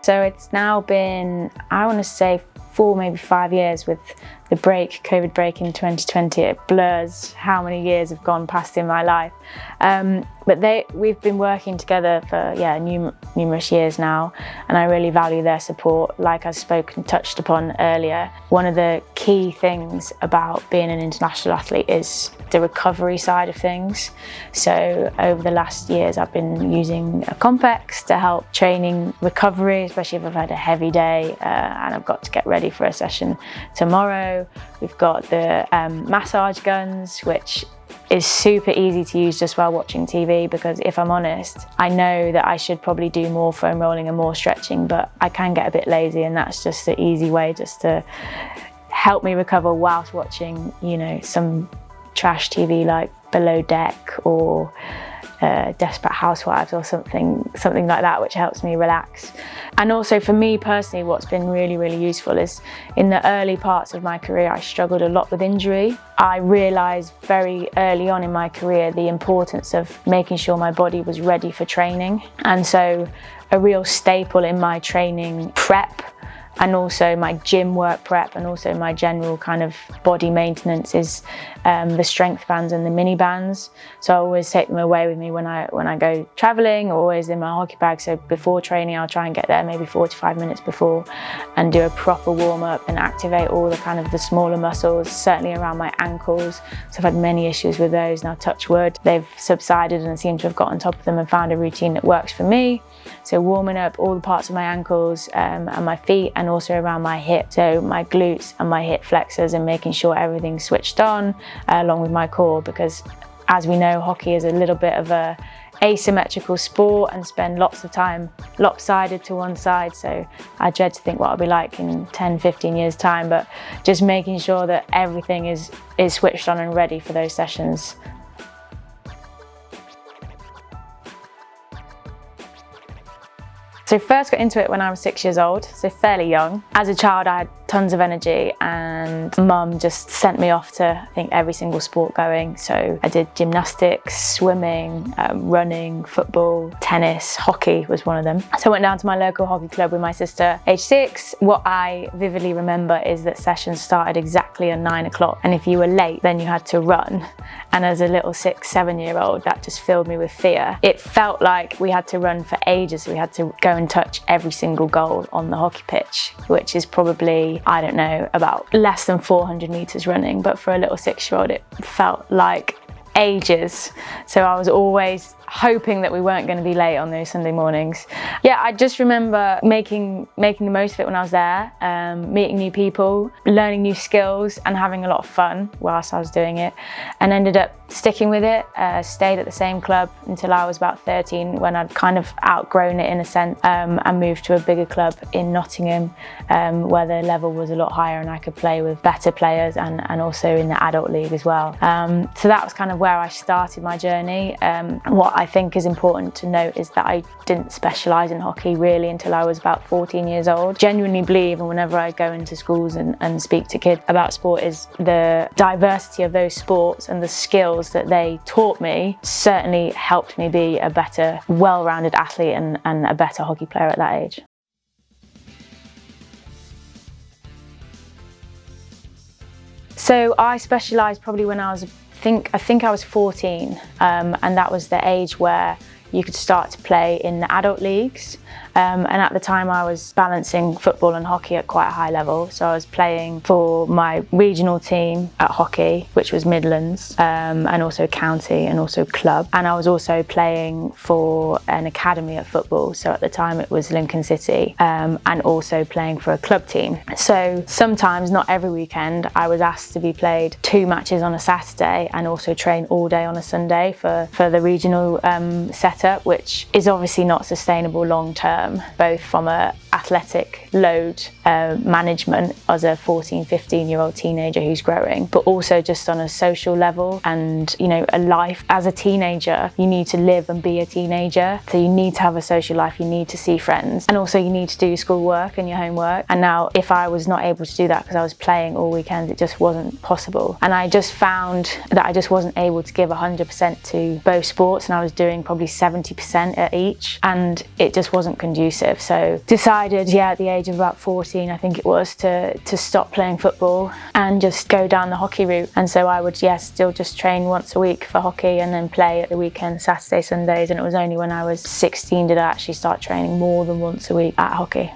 So it's now been, I want to say 4, maybe 5 years with the COVID break in 2020. It blurs how many years have gone past in my life. But we've been working together for numerous years now, and I really value their support. Like I touched upon earlier, one of the key things about being an international athlete is the recovery side of things. So over the last years, I've been using a complex to help training recovery, especially if I've had a heavy day and I've got to get ready for a session tomorrow. We've got the massage guns, which is super easy to use just while watching TV, because if I'm honest, I know that I should probably do more foam rolling and more stretching, but I can get a bit lazy, and that's just the easy way just to help me recover whilst watching, some trash TV like Below Deck or Desperate Housewives or something like that, which helps me relax. And also for me personally, what's been really, really useful is in the early parts of my career, I struggled a lot with injury. I realised very early on in my career the importance of making sure my body was ready for training. And so a real staple in my training prep and also my gym work prep and also my general kind of body maintenance is the strength bands and the mini bands. So I always take them away with me when I go traveling, or always in my hockey bag. So before training, I'll try and get there maybe 45 minutes before and do a proper warm up and activate all the kind of the smaller muscles, certainly around my ankles. So I've had many issues with those. Now, touch wood, they've subsided and I seem to have got on top of them and found a routine that works for me. So warming up all the parts of my ankles and my feet, and also around my hip, so my glutes and my hip flexors, and making sure everything's switched on along with my core, because as we know, hockey is a little bit of a asymmetrical sport and spend lots of time lopsided to one side. So I dread to think what I'll be like in 10-15 years time, but just making sure that everything is switched on and ready for those sessions. So first got into it when I was 6 years old, so fairly young. As a child, I had tons of energy, and mum just sent me off to, I think, every single sport going. So I did gymnastics, swimming, running, football, tennis, hockey was one of them. So I went down to my local hockey club with my sister, age 6. What I vividly remember is that sessions started exactly at 9 o'clock. And if you were late, then you had to run. And as a little 6-7-year-old, that just filled me with fear. It felt like we had to run for ages. We had to go and touch every single goal on the hockey pitch, which is probably, I don't know, about less than 400 meters running. But for a little 6-year-old, it felt like ages. So I was always hoping that we weren't going to be late on those Sunday mornings. Yeah, I just remember making the most of it when I was there, meeting new people, learning new skills and having a lot of fun whilst I was doing it, and ended up sticking with it. Stayed at the same club until I was about 13, when I'd kind of outgrown it in a sense, and moved to a bigger club in Nottingham, where the level was a lot higher and I could play with better players, and also in the adult league as well. So that was kind of where I started my journey. What I think is important to note is that I didn't specialise in hockey really until I was about 14 years old. Genuinely believe, and whenever I go into schools and speak to kids about sport, is the diversity of those sports and the skills that they taught me certainly helped me be a better, well-rounded athlete and a better hockey player at that age. So I specialised probably when I think I was 14, and that was the age where you could start to play in the adult leagues. And at the time I was balancing football and hockey at quite a high level. So I was playing for my regional team at hockey, which was Midlands, and also county and also club. And I was also playing for an academy at football. So at the time it was Lincoln City, and also playing for a club team. So sometimes, not every weekend, I was asked to be played 2 matches on a Saturday and also train all day on a Sunday for the regional setup, which is obviously not sustainable long term, both from a athletic load management as a 14-15-year-old teenager who's growing, but also just on a social level and, a life. As a teenager, you need to live and be a teenager, so you need to have a social life, you need to see friends, and also you need to do your schoolwork and your homework. And now if I was not able to do that because I was playing all weekends, it just wasn't possible. And I just found that I just wasn't able to give 100% to both sports, and I was doing probably 70% at each, and it just wasn't conducive. So decided, at the age of about 14, I think it was, to stop playing football and just go down the hockey route. And so I would, still just train once a week for hockey and then play at the weekends, Saturday, Sundays. And it was only when I was 16 did I actually start training more than once a week at hockey.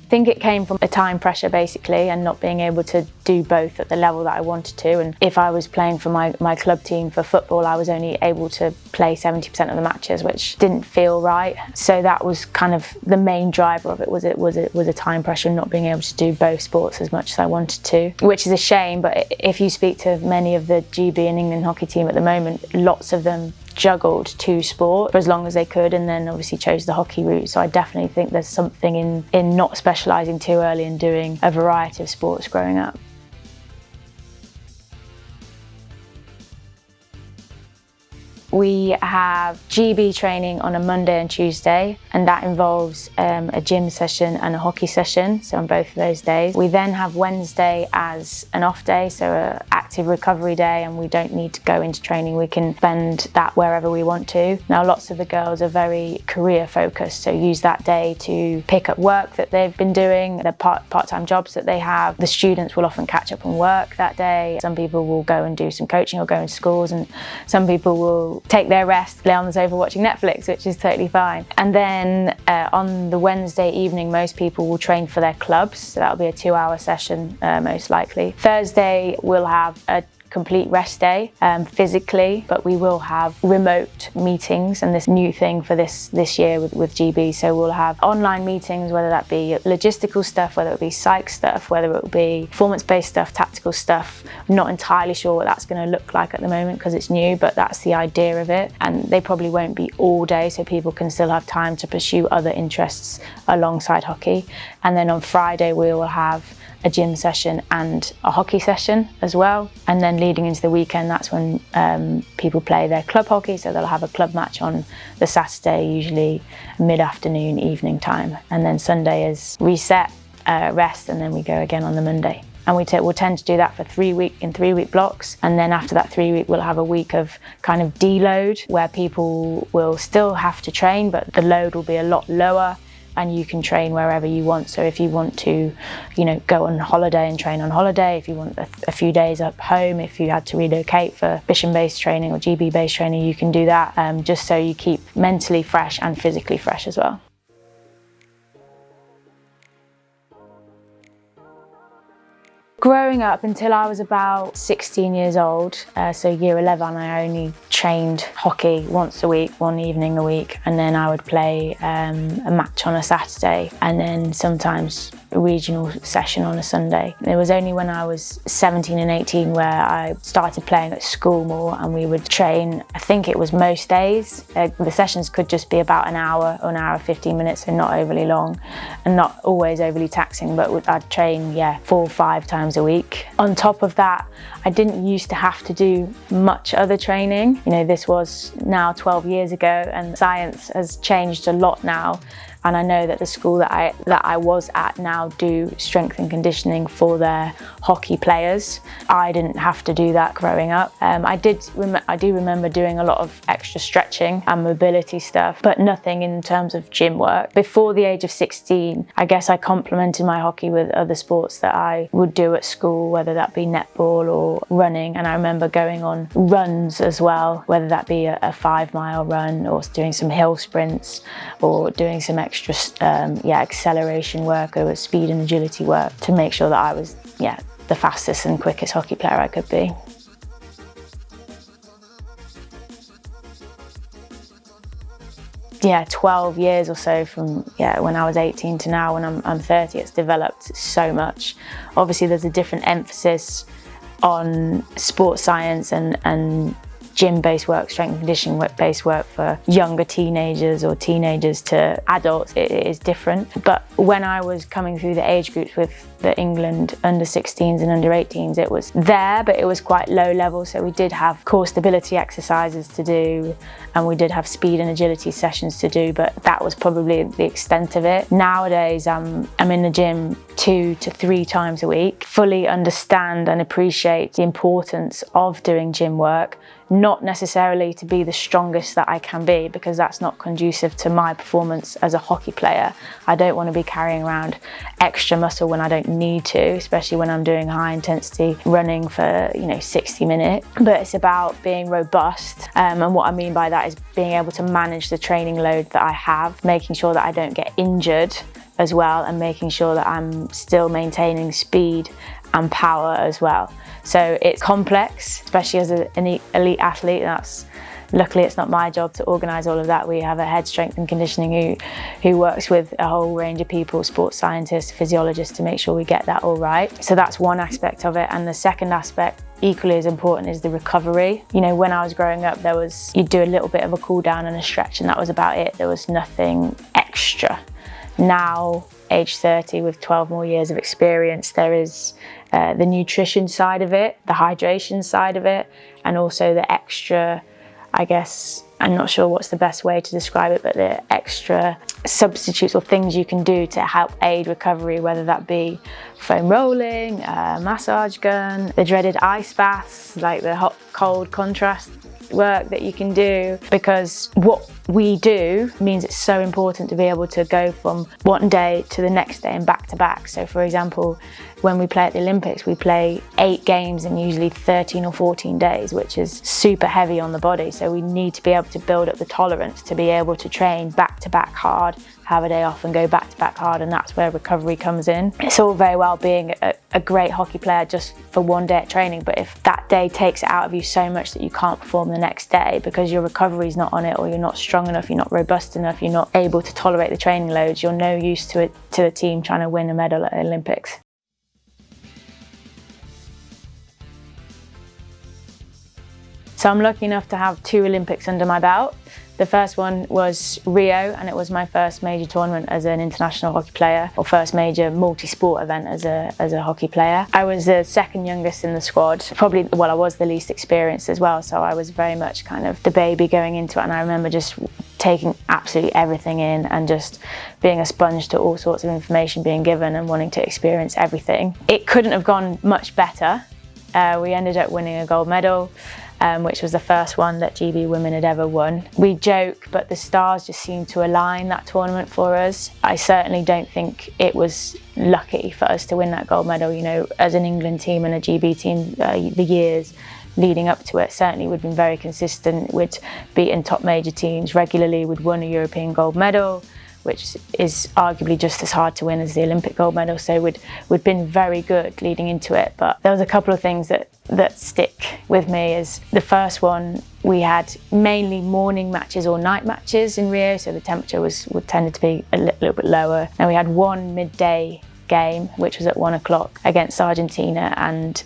I think it came from a time pressure basically, and not being able to do both at the level that I wanted to. And if I was playing for my club team for football, I was only able to play 70% of the matches, which didn't feel right. So that was kind of the main driver of it, was a time pressure and not being able to do both sports as much as I wanted to, which is a shame. But if you speak to many of the GB and England hockey team at the moment, lots of them juggled two sports for as long as they could, and then obviously chose the hockey route. So I definitely think there's something in not specialising too early and doing a variety of sports growing up. We have GB training on a Monday and Tuesday, and that involves a gym session and a hockey session, so on both of those days. We then have Wednesday as an off day, so an active recovery day, and we don't need to go into training. We can spend that wherever we want to. Now, lots of the girls are very career focused, so use that day to pick up work that they've been doing, the part-time jobs that they have. The students will often catch up on work that day. Some people will go and do some coaching or go into schools, and some people will take their rest, lay on the sofa watching Netflix, which is totally fine. And then on the Wednesday evening, most people will train for their clubs, so that'll be a 2-hour session most likely. Thursday we'll have a complete rest day physically, but we will have remote meetings, and this new thing for this year with GB. So we'll have online meetings, whether that be logistical stuff, whether it be psych stuff, whether it be performance-based stuff, tactical stuff. I'm not entirely sure what that's going to look like at the moment because it's new, but that's the idea of it. And they probably won't be all day, so people can still have time to pursue other interests alongside hockey. And then on Friday we will have a gym session and a hockey session as well. And then leading into the weekend, that's when people play their club hockey, so they'll have a club match on the Saturday, usually mid-afternoon, evening time. And then Sunday is reset, rest, and then we go again on the Monday. And we'll tend to do that for 3 week blocks. And then after that 3 week, we'll have a week of kind of deload, where people will still have to train, but the load will be a lot lower, and you can train wherever you want. So if you want to, go on holiday and train on holiday, if you want a few days up home, if you had to relocate for Bisham-based training or GB-based training, you can do that, just so you keep mentally fresh and physically fresh as well. Growing up until I was about 16 years old, so year 11, I only trained hockey once a week, one evening a week, and then I would play a match on a Saturday, and then sometimes a regional session on a Sunday. It was only when I was 17 and 18 where I started playing at school more, and we would train, I think it was most days. The sessions could just be about an hour or an hour 15 minutes, so not overly long and not always overly taxing, but I'd train 4 or 5 times a week. On top of that, I didn't used to have to do much other training. This was now 12 years ago, and science has changed a lot now. And I know that the school that I was at now do strength and conditioning for their hockey players. I didn't have to do that growing up. I do remember doing a lot of extra stretching and mobility stuff, but nothing in terms of gym work. Before the age of 16, I guess I complemented my hockey with other sports that I would do at school, whether that be netball or running. And I remember going on runs as well, whether that be a 5-mile run or doing some hill sprints or doing some extra acceleration work or speed and agility work to make sure that I was the fastest and quickest hockey player I could be. Yeah, 12 years or so from when I was 18 to now when I'm 30, it's developed so much. Obviously there's a different emphasis on sports science and gym-based work, strength and conditioning based work for younger teenagers or teenagers to adults. It is different. But when I was coming through the age groups with the England under 16s and under 18s, it was there, but it was quite low level. So we did have core stability exercises to do, and we did have speed and agility sessions to do, but that was probably the extent of it. Nowadays, I'm in the gym 2 to 3 times a week, fully understand and appreciate the importance of doing gym work, not necessarily to be the strongest that I can be, because that's not conducive to my performance as a hockey player. I don't want to be carrying around extra muscle when I don't need to, especially when I'm doing high intensity running for 60 minutes. But it's about being robust, and what I mean by that is being able to manage the training load that I have, making sure that I don't get injured as well, and making sure that I'm still maintaining speed and power as well. So it's complex, especially as an elite athlete. Luckily it's not my job to organise all of that. We have a head strength and conditioning who works with a whole range of people, sports scientists, physiologists, to make sure we get that all right. So that's one aspect of it. And the second aspect, equally as important, is the recovery. When I was growing up, you'd do a little bit of a cool down and a stretch, and that was about it. There was nothing extra. Now, age 30, with 12 more years of experience, there is the nutrition side of it, the hydration side of it, and also the extra, I guess, I'm not sure what's the best way to describe it, but the extra substitutes or things you can do to help aid recovery, whether that be foam rolling, a massage gun, the dreaded ice baths, like the hot cold contrast work that you can do, because what we do means it's so important to be able to go from one day to the next day and back to back. So for example, when we play at the Olympics, we play 8 games in usually 13 or 14 days, which is super heavy on the body. So we need to be able to build up the tolerance to be able to train back to back hard, have a day off and go back to back hard, and that's where recovery comes in. It's all very well being a great hockey player just for one day at training, but if that day takes it out of you so much that you can't perform the next day because your recovery is not on it, or you're not strong enough, you're not robust enough, you're not able to tolerate the training loads, you're no use to the team trying to win a medal at the Olympics. So I'm lucky enough to have 2 Olympics under my belt. The first one was Rio, and it was my first major tournament as an international hockey player, or first major multi-sport event as a hockey player. I was the second youngest in the squad. I was the least experienced as well, so I was very much kind of the baby going into it, and I remember just taking absolutely everything in and just being a sponge to all sorts of information being given and wanting to experience everything. It couldn't have gone much better. We ended up winning a gold medal, which was the first one that GB women had ever won. We joke, but the stars just seemed to align that tournament for us. I certainly don't think it was lucky for us to win that gold medal. As an England team and a GB team, the years leading up to it, certainly we'd been very consistent. We'd beaten top major teams regularly. We'd won a European gold medal, which is arguably just as hard to win as the Olympic gold medal. So we'd been very good leading into it. But there was a couple of things that stick with me. Is the first one, we had mainly morning matches or night matches in Rio, so the temperature tended to be a little bit lower. And we had one midday game, which was at 1 o'clock against Argentina, and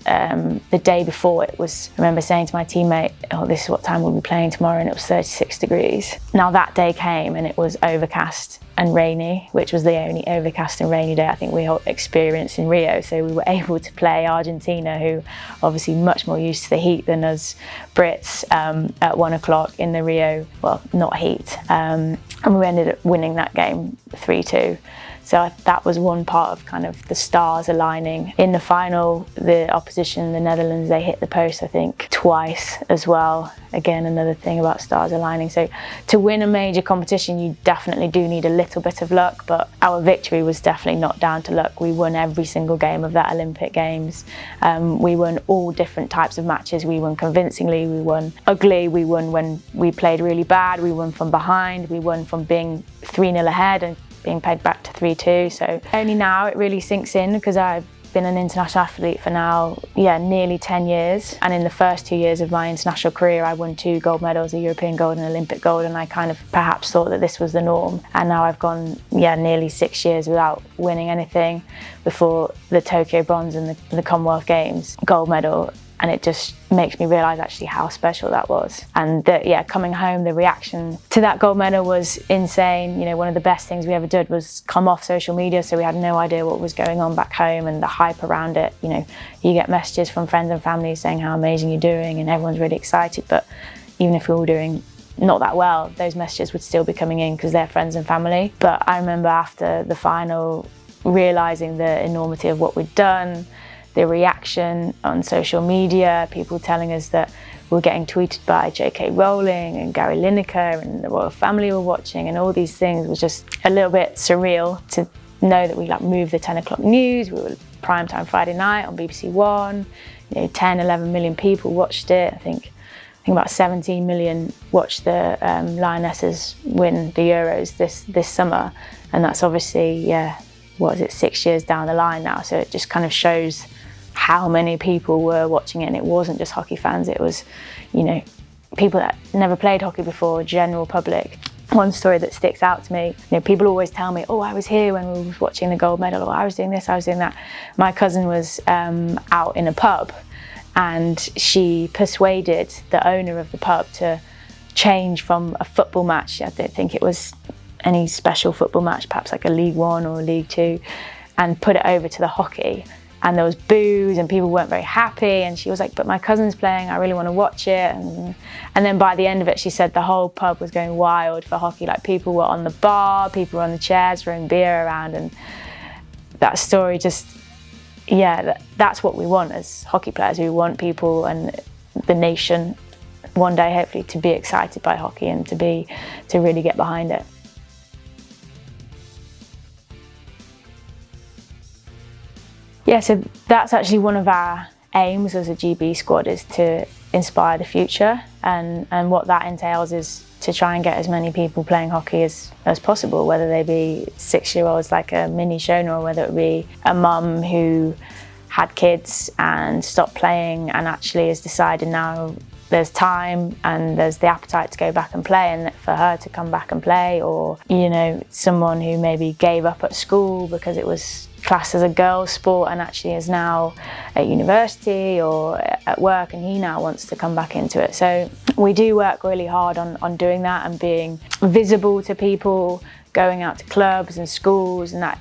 the day before I remember saying to my teammate, this is what time we'll be playing tomorrow, and it was 36 degrees. Now that day came and it was overcast and rainy, which was the only overcast and rainy day I think we all experienced in Rio. So we were able to play Argentina, who obviously much more used to the heat than us Brits, at 1 o'clock in the Rio, not heat, and we ended up winning that game 3-2. So that was one part of kind of the stars aligning. In the final, the opposition, the Netherlands, they hit the post, I think, twice as well. Again, another thing about stars aligning. So to win a major competition, you definitely do need a little bit of luck, but our victory was definitely not down to luck. We won every single game of that Olympic Games. We won all different types of matches. We won convincingly, we won ugly, we won when we played really bad, we won from behind, we won from being 3-0 ahead and being pegged back to 3-2. So only now it really sinks in, because I've been an international athlete for now, nearly 10 years. And in the first 2 years of my international career, I won 2 gold medals, a European gold and an Olympic gold. And I kind of perhaps thought that this was the norm. And now I've gone, nearly 6 years without winning anything before the Tokyo bronze and the Commonwealth Games gold medal. and it just makes me realise actually how special that was. And that, yeah, coming home, the reaction to that gold medal was insane. You know, one of the best things we ever did was come off social media, so we had no idea what was going on back home, and the hype around it. You know, you get messages from friends and family saying how amazing you're doing, and everyone's really excited, but even if we're all doing not that well, those messages would still be coming in because they're friends and family. But I remember after the final, realising the enormity of what we'd done, the reaction on social media, people telling us that we were getting tweeted by J.K. Rowling and Gary Lineker and the royal family were watching, and all these things was just a little bit surreal to know that we like moved the 10 o'clock news. We were primetime Friday night on BBC One. You know, 10, 11 million people watched it. I think about 17 million watched the Lionesses win the Euros this summer, and that's obviously, yeah, what is it, 6 years down the line now. So it just kind of shows how many people were watching it, and it wasn't just hockey fans. It was, you know, people that never played hockey before, general public. One story that sticks out to me, you know, people always tell me, oh, I was here when we were watching the gold medal, or I was doing this, I was doing that. My cousin was out in a pub, and she persuaded the owner of the pub to change from a football match. I don't think it was any special football match, perhaps like a League One or a League Two, and put it over to the hockey. And there was boos and people weren't very happy, and she was like, but my cousin's playing, I really want to watch it. And then by the end of it, she said the whole pub was going wild for hockey. Like, people were on the bar, people were on the chairs throwing beer around, and that story just, yeah, that's what we want as hockey players. We want people and the nation one day hopefully to be excited by hockey and to really get behind it. Yeah, so that's actually one of our aims as a GB squad, is to inspire the future, and what that entails is to try and get as many people playing hockey as possible, whether they be 6-year-olds like a mini Shona, or whether it be a mum who had kids and stopped playing and actually has decided now there's time and there's the appetite to go back and play, and for her to come back and play. Or, you know, someone who maybe gave up at school because it was classed as a girls' sport and actually is now at university or at work, and he now wants to come back into it. So we do work really hard on doing that and being visible to people, going out to clubs and schools, and that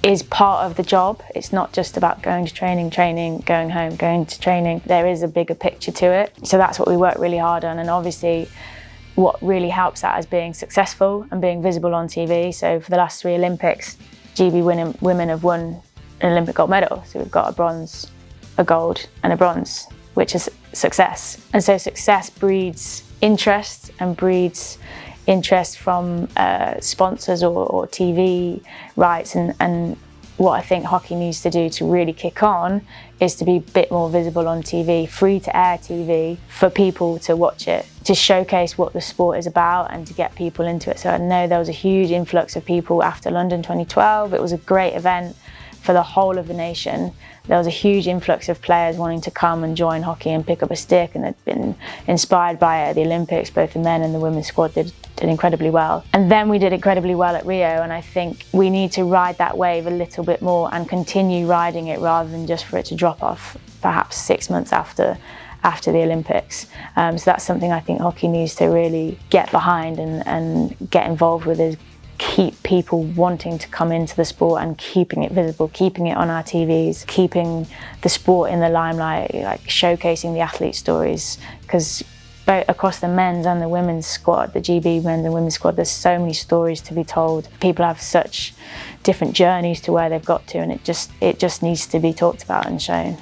is part of the job. It's not just about going to training, going home, going to training. There is a bigger picture to it. So that's what we work really hard on, and obviously what really helps that is being successful and being visible on TV. So for the last 3 Olympics, GB women have won an Olympic gold medal. So we've got a bronze, a gold and a bronze, which is success. And so success breeds interest, and breeds interest from sponsors or TV rights. And what I think hockey needs to do to really kick on is to be a bit more visible on TV, free-to-air TV, for people to watch it, to showcase what the sport is about and to get people into it. So I know there was a huge influx of people after London 2012. It was a great event for the whole of the nation. There was a huge influx of players wanting to come and join hockey and pick up a stick, and they'd been inspired by it at the Olympics. Both the men and the women's squad did incredibly well. And then we did incredibly well at Rio, and I think we need to ride that wave a little bit more and continue riding it, rather than just for it to drop off perhaps 6 months after the Olympics. So that's something I think hockey needs to really get behind and get involved with, is keep people wanting to come into the sport and keeping it visible, keeping it on our TVs, keeping the sport in the limelight, like showcasing the athlete stories. Because both across the men's and the women's squad, the GB men's and women's squad, there's so many stories to be told. People have such different journeys to where they've got to, and it just needs to be talked about and shown.